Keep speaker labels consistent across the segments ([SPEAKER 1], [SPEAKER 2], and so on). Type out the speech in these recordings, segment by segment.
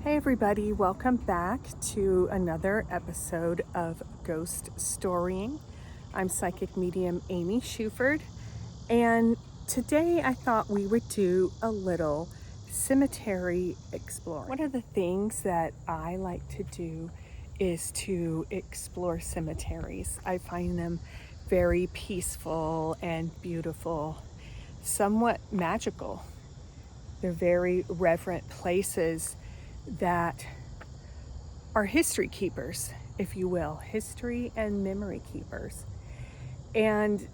[SPEAKER 1] Hey everybody, welcome back to another episode of Ghost Storying. I'm psychic medium Amy Shuford, and today I thought we would do a little cemetery exploring. One of the things that I like to do is to explore cemeteries. I find them very peaceful and beautiful, somewhat magical. They're very reverent places that are history keepers, if you will, history and memory keepers. And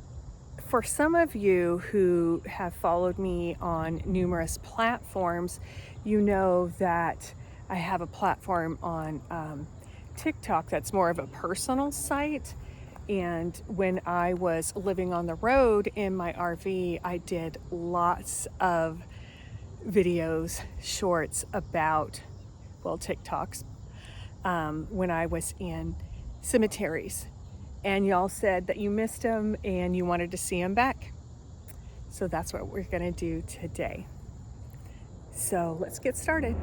[SPEAKER 1] for some of you who have followed me on numerous platforms, you know that I have a platform on TikTok that's more of a personal site. And when I was living on the road in my RV, I did lots of videos, shorts about TikToks, when I was in cemeteries. And y'all said that you missed them and you wanted to see them back. So that's what we're gonna do today. So let's get started.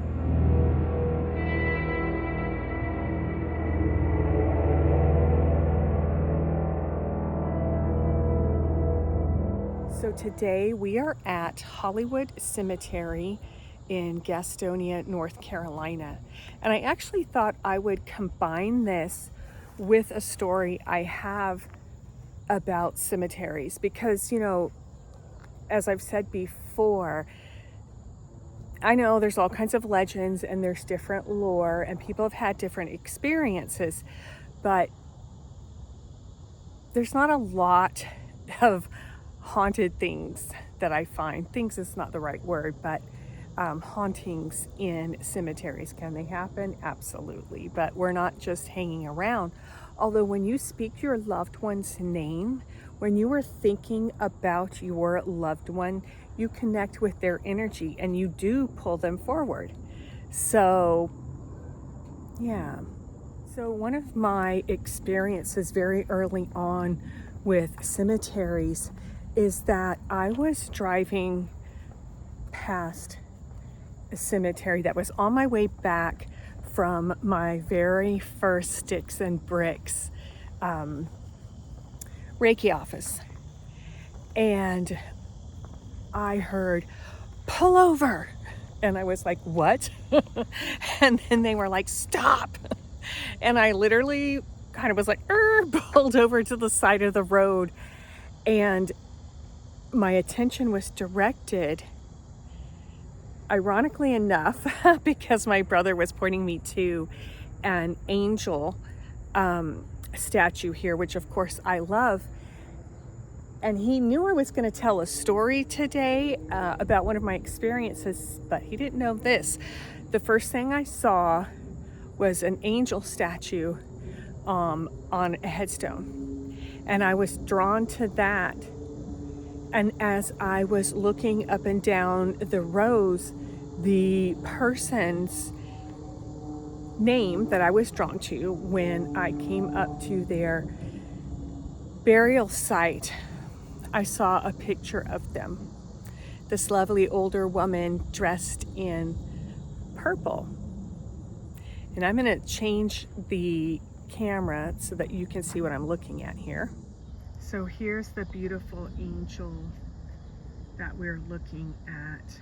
[SPEAKER 1] So today we are at Hollywood Cemetery in Gastonia, North Carolina. And I actually thought I would combine this with a story I have about cemeteries because, as I've said before, I know there's all kinds of legends and there's different lore and people have had different experiences, but there's not a lot of haunted things that I find. Things is not the right word, but hauntings in cemeteries. Can they happen? Absolutely. But we're not just hanging around. Although when you speak your loved one's name, when you are thinking about your loved one, you connect with their energy and you do pull them forward. So, yeah. So one of my experiences very early on with cemeteries is that I was driving past a cemetery that was on my way back from my very first Sticks and Bricks Reiki office. And I heard, "Pull over." And I was like, "What?" And then they were like, "Stop." And I literally kind of was like, pulled over to the side of the road. And my attention was directed, ironically enough, because my brother was pointing me to an angel statue here, which of course I love. And he knew I was going to tell a story today about one of my experiences, but he didn't know this. The first thing I saw was an angel statue on a headstone. And I was drawn to that. And as I was looking up and down the rows, the person's name that I was drawn to when I came up to their burial site, I saw a picture of them. This lovely older woman dressed in purple. And I'm going to change the camera so that you can see what I'm looking at here. So here's the beautiful angel that we're looking at.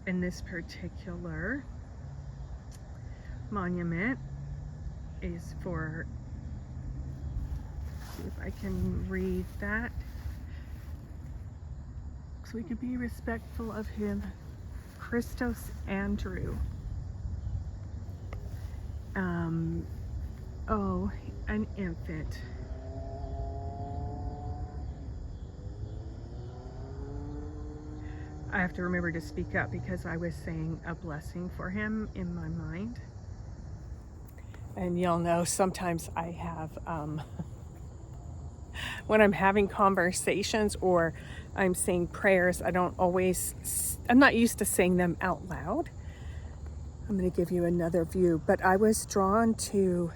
[SPEAKER 1] And this particular monument is for, see if I can read that, so we can be respectful of him. Christos Andrew. An infant. I have to remember to speak up because I was saying a blessing for him in my mind. And y'all know sometimes I have, when I'm having conversations or I'm saying prayers, I'm not used to saying them out loud. I'm going to give you another view, but I was drawn to,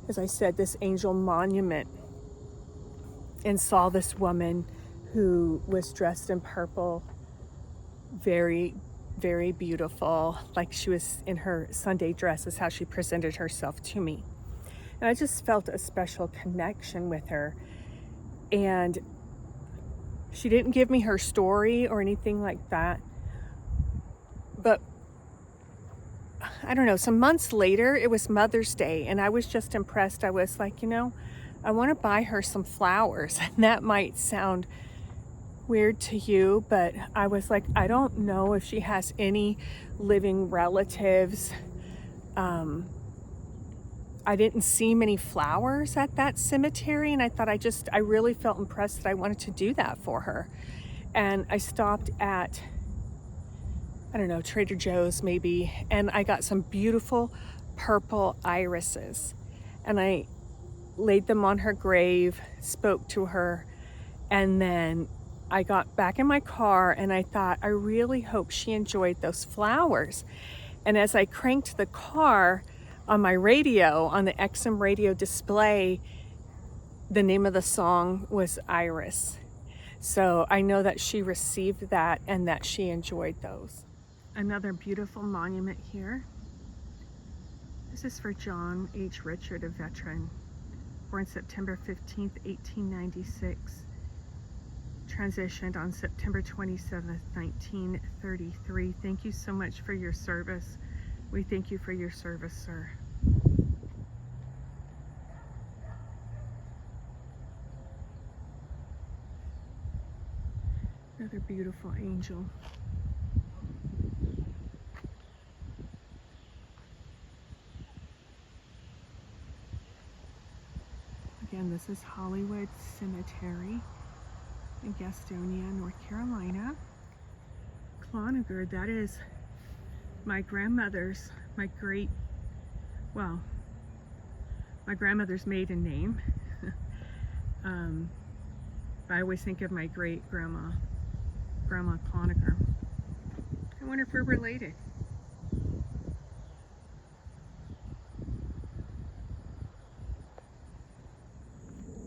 [SPEAKER 1] as I said, this angel monument and saw this woman who was dressed in purple, very very beautiful, like she was in her Sunday dress is how she presented herself to me. And I just felt a special connection with her. And she didn't give me her story or anything like that. But I don't know, some months later, it was Mother's Day, and I was just impressed. I was like, I want to buy her some flowers. And that might sound weird to you, but I was like, I don't know if she has any living relatives. I didn't see many flowers at that cemetery, and I thought I really felt impressed that I wanted to do that for her. And I stopped at, I don't know, Trader Joe's maybe, and I got some beautiful purple irises. And I laid them on her grave, spoke to her, and then I got back in my car and I thought, I really hope she enjoyed those flowers. And as I cranked the car on my radio, on the XM radio display, the name of the song was Iris. So I know that she received that and that she enjoyed those. Another beautiful monument here. This is for John H. Richard, a veteran, born September 15th, 1896. Transitioned on September 27th, 1933. Thank you so much for your service. We thank you for your service, sir. Another beautiful angel. Again, this is Hollywood Cemetery in Gastonia, North Carolina. Cloninger, that is my grandmother's, my grandmother's maiden name. I always think of my great grandma Cloninger. I wonder if we're related.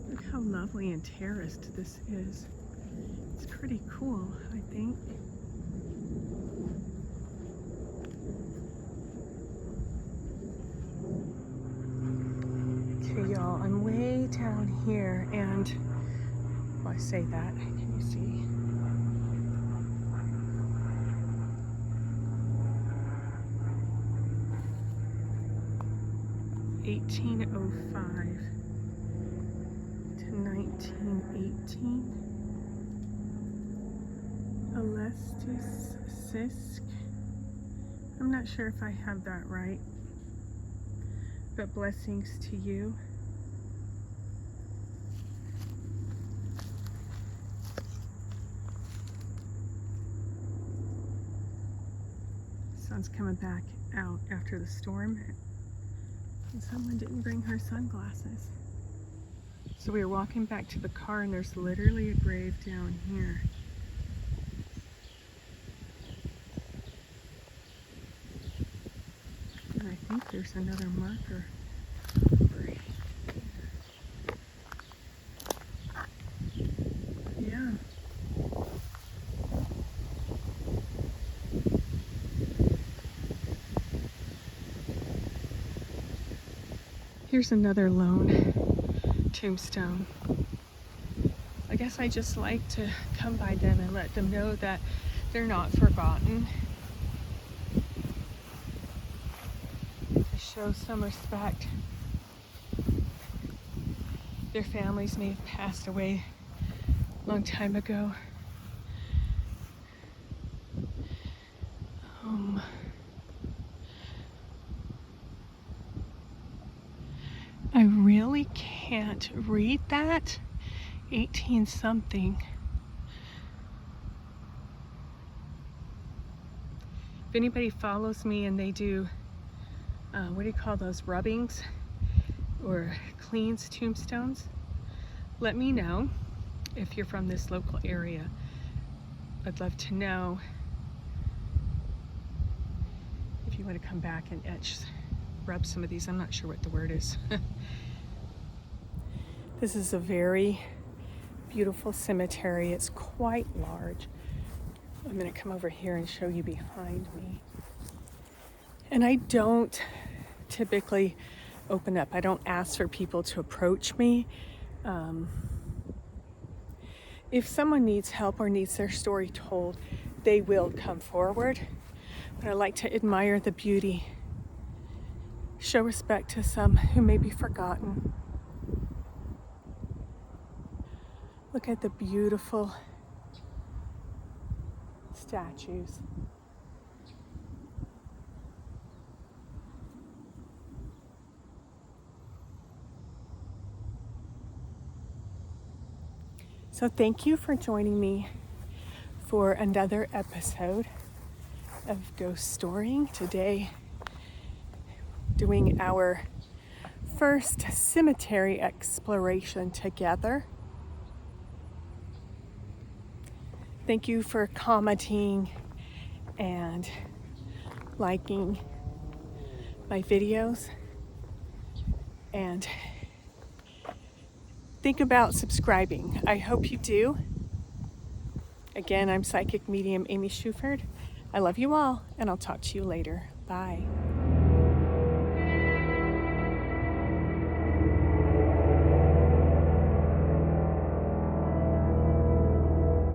[SPEAKER 1] Look how lovely and terraced this is. It's pretty cool, I think. Okay, y'all, I'm way down here, and well, I say that, can you see? (1805) to 1918. Alestis Sisk. I'm not sure if I have that right, but blessings to you. Sun's coming back out after the storm, and someone didn't bring her sunglasses. So we were walking back to the car, and there's literally a grave down here. And I think there's another marker over here. Yeah. Here's another lone tombstone. I guess I just like to come by them and let them know that they're not forgotten. To show some respect. Their families may have passed away a long time ago. I really can't read that. 18 something. If anybody follows me and they do, what do you call those, rubbings or cleans tombstones, let me know if you're from this local area. I'd love to know if you want to come back and rub some of these. I'm not sure what the word is. This is a very beautiful cemetery. It's quite large. I'm going to come over here and show you behind me. And I don't typically open up. I don't ask for people to approach me. If someone needs help or needs their story told, they will come forward. But I like to admire the beauty, show respect to some who may be forgotten. Look at the beautiful statues. So thank you for joining me for another episode of Ghost Storying. Today, doing our first cemetery exploration together. Thank you for commenting and liking my videos, and think about subscribing. I hope you do. Again, I'm psychic medium Amy Shuford. I love you all, and I'll talk to you later. Bye.